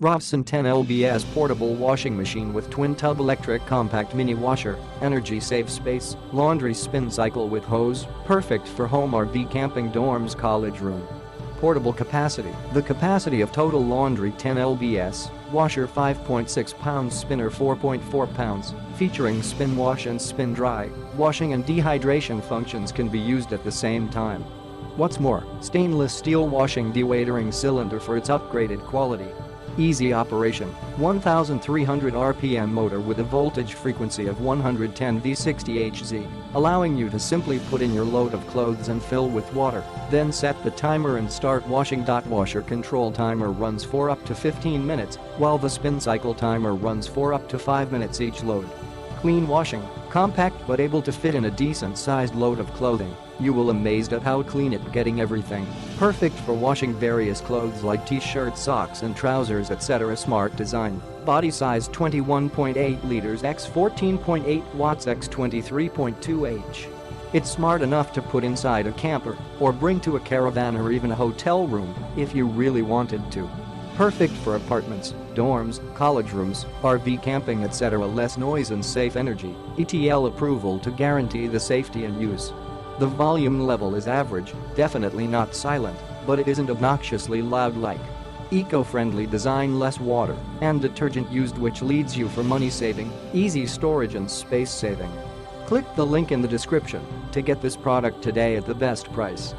ROVSUN 10 LBS portable washing machine with twin tub electric compact mini washer, energy save space, laundry spin cycle with hose, perfect for home RV camping dorms college room. Portable capacity. The capacity of total laundry 10 LBS, washer 5.6 pounds, spinner 4.4 pounds, featuring spin wash and spin dry, washing and dehydration functions can be used at the same time. What's more, stainless steel washing dewatering cylinder for its upgraded quality. Easy operation, 1300 RPM motor with a voltage frequency of 110 V60 Hz, allowing you to simply put in your load of clothes and fill with water, then set the timer and start washing.Washer control timer runs for up to 15 minutes, while the spin cycle timer runs for up to 5 minutes each load. Clean washing, compact but able to fit in a decent sized load of clothing. You will amazed at how clean it getting everything. Perfect for washing various clothes like t-shirts, socks and trousers etc. Smart design. Body size 21.8 liters x 14.8 watts x 23.2 H. It's smart enough to put inside a camper or bring to a caravan or even a hotel room if you really wanted to. Perfect for apartments, dorms, college rooms, RV camping etc. Less noise and safe energy. ETL approval to guarantee the safety and use. The volume level is average, definitely not silent, but it isn't obnoxiously loud like. Eco-friendly design, less water and detergent used, which leads you for money saving, easy storage and space saving. Click the link in the description to get this product today at the best price.